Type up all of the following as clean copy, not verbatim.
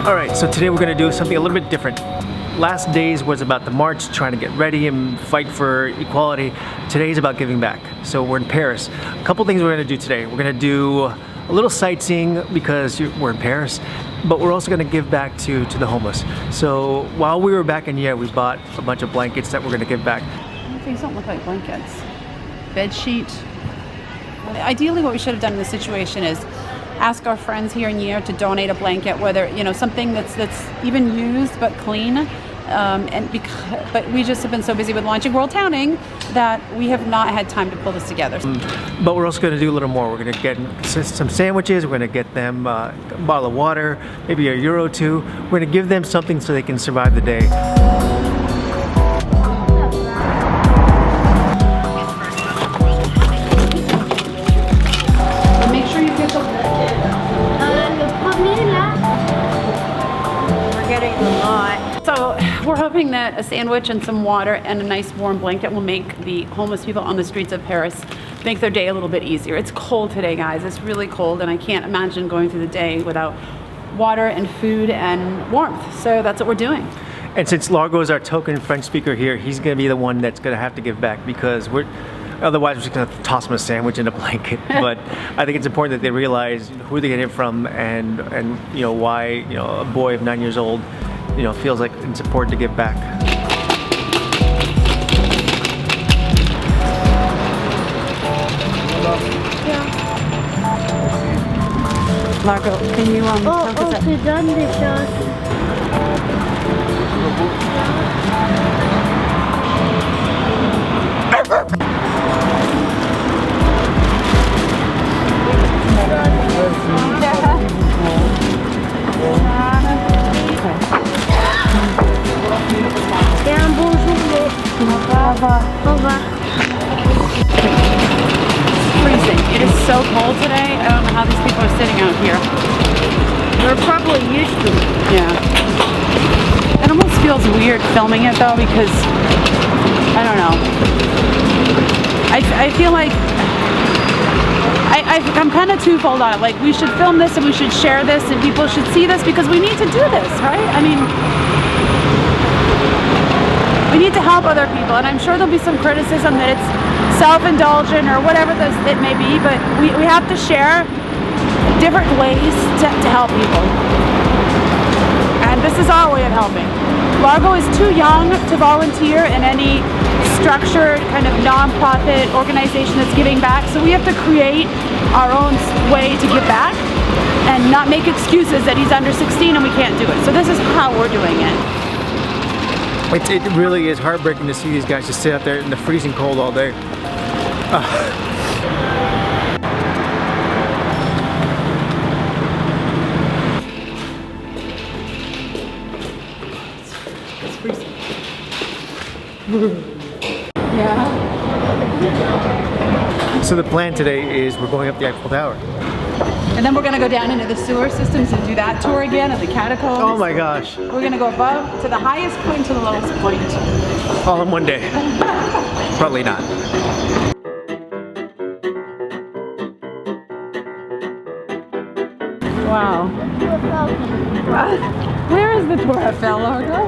Alright, so today we're going to do something a little bit different. Last days was about the march, trying to get ready and fight for equality. Today's about giving back. So we're in Paris. A couple things we're going to do today. We're going to do a little sightseeing because we're in Paris, but we're also going to give back to the homeless. So while we were back in Yale, we bought a bunch of blankets that we're going to give back. These don't look like blankets. Bed sheet. Ideally, what we should have done in this situation is ask our friends here in Yale to donate a blanket, whether something that's even used but clean. But we just have been so busy with launching WorldTowning that we have not had time to pull this together. But we're also going to do a little more. We're going to get some sandwiches. We're going to get them a bottle of water, maybe a euro or two. We're going to give them something so they can survive the day. Make sure you get the We're getting a lot. So we're hoping that a sandwich and some water and a nice warm blanket will make the homeless people on the streets of Paris make their day a little bit easier. It's cold today, guys. It's really cold, and I can't imagine going through the day without water and food and warmth. So that's what we're doing. And since Largo is our token French speaker here, he's going to be the one that's going to have to give back, because otherwise we're just going to toss them a sandwich and a blanket. But I think it's important that they realize who they get it from and why a boy of 9 years old feels like it's important to give back. Largo, can you c'est donne des choses. Et un beau jour. Au revoir. Au revoir. Freezing. It is so cold today. I don't know how these people are sitting out here. They're probably used to it. Yeah. It almost feels weird filming it though, because I don't know. I feel like I'm kind of twofold on it. Like, we should film this and we should share this and people should see this because we need to do this, right? I mean, we need to help other people, and I'm sure there'll be some criticism that it's self-indulgent or whatever it may be, but we have to share different ways to help people. And this is our way of helping. Largo is too young to volunteer in any structured kind of non-profit organization that's giving back, so we have to create our own way to give back and not make excuses that he's under 16 and we can't do it. So this is how we're doing it. It really is heartbreaking to see these guys just sit out there in the freezing cold all day. It's freezing. Yeah. So the plan today is we're going up the Eiffel Tower. And then we're going to go down into the sewer systems and do that tour again of the catacombs. Oh my gosh. We're going to go above to the highest point to the lowest point. All in one day. Probably not. Wow. Where is the Tour Eiffel, Largo?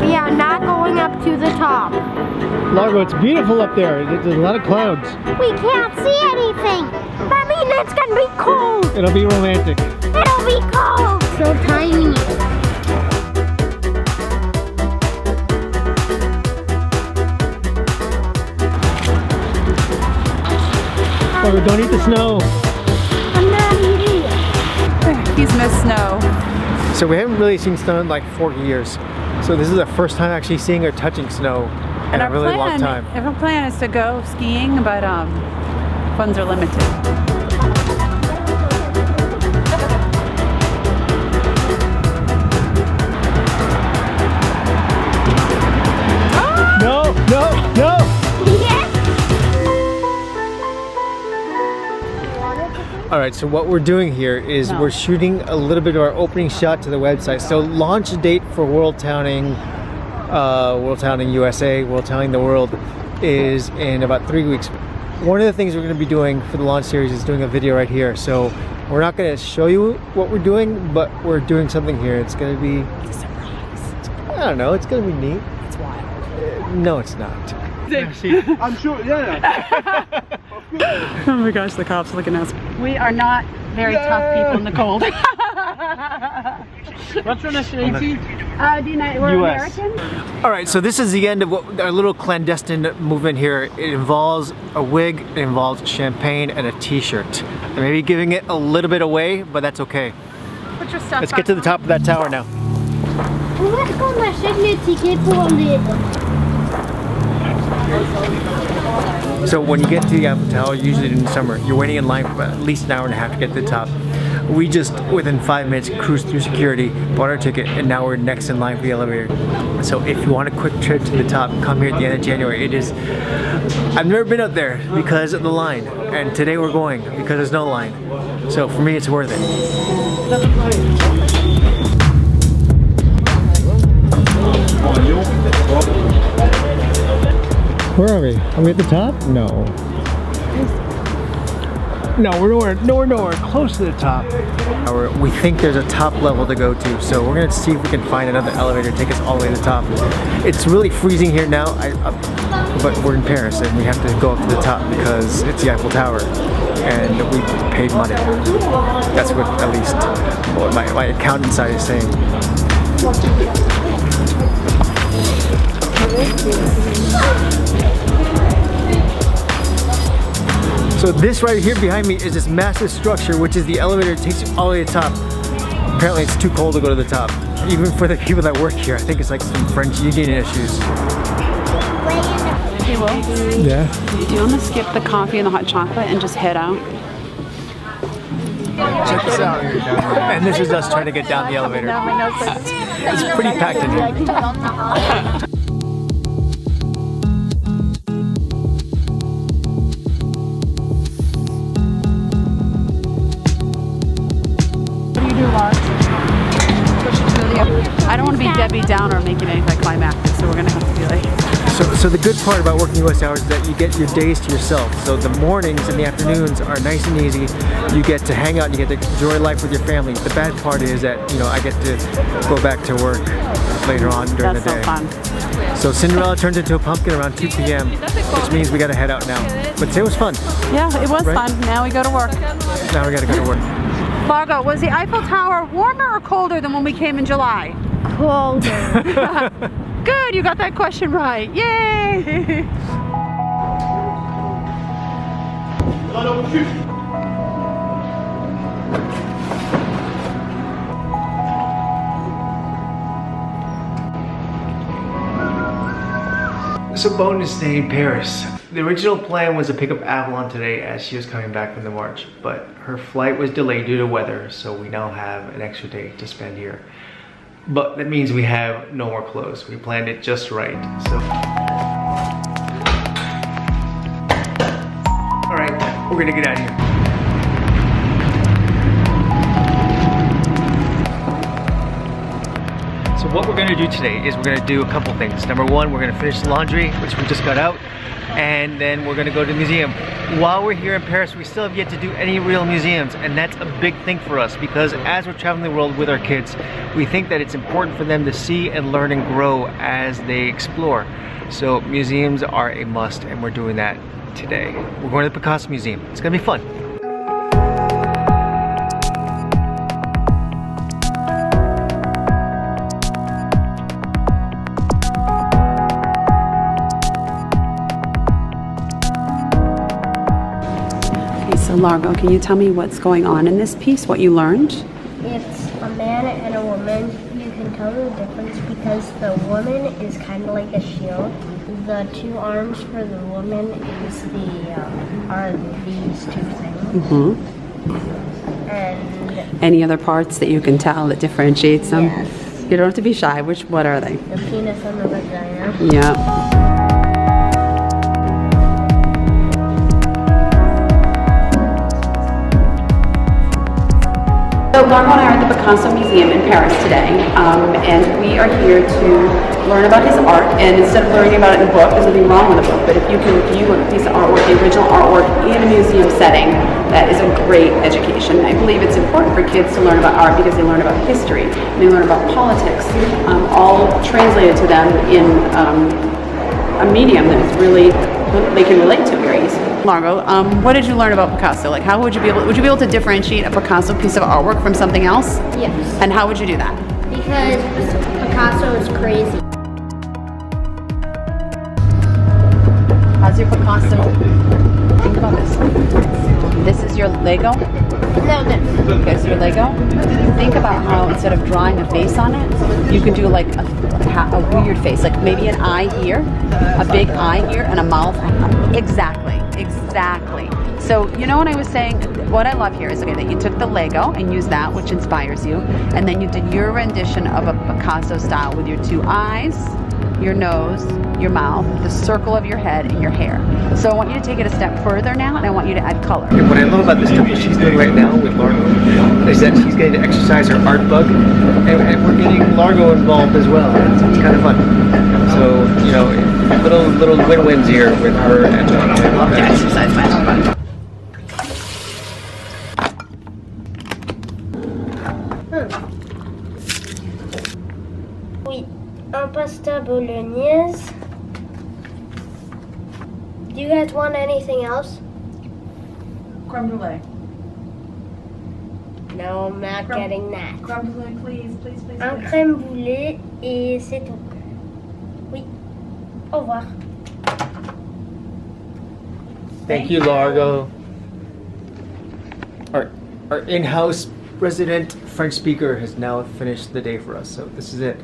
We are not going up to the top. Largo, it's beautiful up there. There's a lot of clouds. We can't see anything. That means it's gonna be cold. It'll be romantic. It'll be cold. So tiny. Largo, don't eat the snow. I'm not eating it. He's missed snow. So we haven't really seen snow in like 40 years. So this is our first time actually seeing or touching snow in a really long time. Our plan is to go skiing, but funds are limited. No, no, no! All right, so what we're doing here is we're shooting a little bit of our opening shot to the website. So launch date for WorldTowning, WorldTowning USA, WorldTowning the World is in about 3 weeks. one of the things we're going to be doing for the launch series is doing a video right here. So we're not going to show you what we're doing, but we're doing something here. It's going to be... It's a surprise. I don't know, it's going to be neat. It's wild. No, it's not. I'm sure, yeah. Oh my gosh, the cops looking at us. We are not very tough people in the cold. What's your nationality? We're US. American. All right, so this is the end of what our little clandestine movement here. It involves a wig, it involves champagne, and a t-shirt. Maybe giving it a little bit away, but that's okay. Put your stuff Let's get to the top of that tower now. Où est-ce qu'on achète les tickets pour les... So when you get to the Eiffel Tower, usually in the summer, you're waiting in line for at least an hour and a half to get to the top. We just, within 5 minutes, cruised through security, bought our ticket, and now we're next in line for the elevator. So if you want a quick trip to the top, come here at the end of January. It is, I've never been up there because of the line, and today we're going because there's no line. So for me, it's worth it. Where are we? Are we at the top? No. No, we're nowhere close to the top. We think there's a top level to go to, so we're gonna see if we can find another elevator to take us all the way to the top. It's really freezing here now, but we're in Paris and we have to go up to the top because it's the Eiffel Tower and we paid money. That's what at least what my accountant side is saying. So this right here behind me is this massive structure, which is the elevator that takes you all the way to the top. Apparently it's too cold to go to the top. Even for the people that work here, I think it's like some French union issues. Hey, Will. Yeah? Do you want to skip the coffee and the hot chocolate and just head out? Check this out. And this is us trying to get down the elevator. It's pretty packed in here. I don't want to be Debbie Downer making it anticlimactic, so we're gonna have to be like. So the good part about working US hours is that you get your days to yourself. So the mornings and the afternoons are nice and easy. You get to hang out, you get to enjoy life with your family. The bad part is that, you know, I get to go back to work later on during the day. That's so fun. So Cinderella turns into a pumpkin around 2 p.m., which means we gotta head out now. But today was fun. Yeah, it was Right? fun. Now we go to work. Now we gotta go to work. Largo, was the Eiffel Tower warmer or colder than when we came in July? Colder. Good, you got that question right. Yay! So bonus day in Paris. The original plan was to pick up Avalon today as she was coming back from the march, but her flight was delayed due to weather, so we now have an extra day to spend here. But that means we have no more clothes. We planned it just right, so. All right, we're gonna get out of here. So what we're gonna do today is we're gonna do a couple things. Number one, we're gonna finish the laundry, which we just got out, and then we're gonna go to the museum. While we're here in Paris, we still have yet to do any real museums, and that's a big thing for us because as we're traveling the world with our kids, we think that it's important for them to see and learn and grow as they explore. So museums are a must, and we're doing that today. We're going to the Picasso Museum. It's gonna be fun. So Largo, can you tell me what's going on in this piece, what you learned? It's a man and a woman. You can tell the difference because the woman is kind of like a shield. The two arms for the woman is are these two things. Mm-hmm. And Any other parts that you can tell that differentiates them? yes, You don't have to be shy. What are they? the penis and the vagina. Yeah. So Largo and I are at the the Picasso Museum in Paris today, and we are here to learn about his art. And instead of learning about it in a book, there's nothing wrong with a book, but if you can view a piece of artwork, the original artwork, in a museum setting, that is a great education. I believe it's important for kids to learn about art because they learn about history, and they learn about politics, all translated to them in a medium that is really, they can relate to very easily. Largo, what did you learn about Picasso? Like, how would you be able to differentiate a Picasso piece of artwork from something else? Yes. And how would you do that? Because Picasso is crazy. How's your Picasso? Think about this. This is your Lego? No, this. Okay, so your Lego. Think about how instead of drawing a face on it, you can do like a weird face, like maybe an eye here, a big eye here, and a mouth. Exactly. So you know what I was saying? What I love here is that you took the Lego and used that, which inspires you, and then you did your rendition of a Picasso style with your two eyes, your nose, your mouth, the circle of your head, and your hair. So I want you to take it a step further now, and I want you to add color. And what I love about this stuff that she's doing right now with Largo is that she's getting to exercise her art bug, and we're getting Largo involved as well. It's kind of fun. So, you know, little win-wins here with her and I love to exercise my art bug. Oui, un pasta bolognaise. Do you guys want anything else? Creme brulee. No, I'm not getting that. Creme brulee, please. Un crème brûlée et c'est tout. Oui. Au revoir. Thank you, Largo. Our in-house resident French speaker has now finished the day for us, so this is it.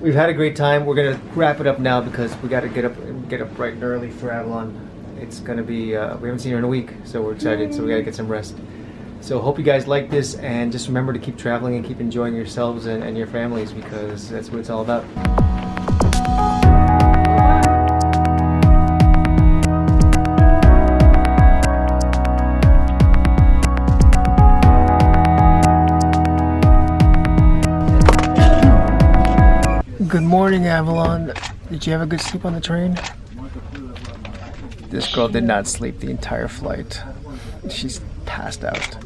We've had a great time. We're gonna wrap it up now because we got to get up bright and early for Avalon. It's gonna be we haven't seen her in a week, so we're excited. So we gotta get some rest. So hope you guys like this, and just remember to keep traveling and keep enjoying yourselves and your families, because that's what it's all about. Good morning, Avalon. Did you have a good sleep on the train? This girl did not sleep the entire flight. She's passed out.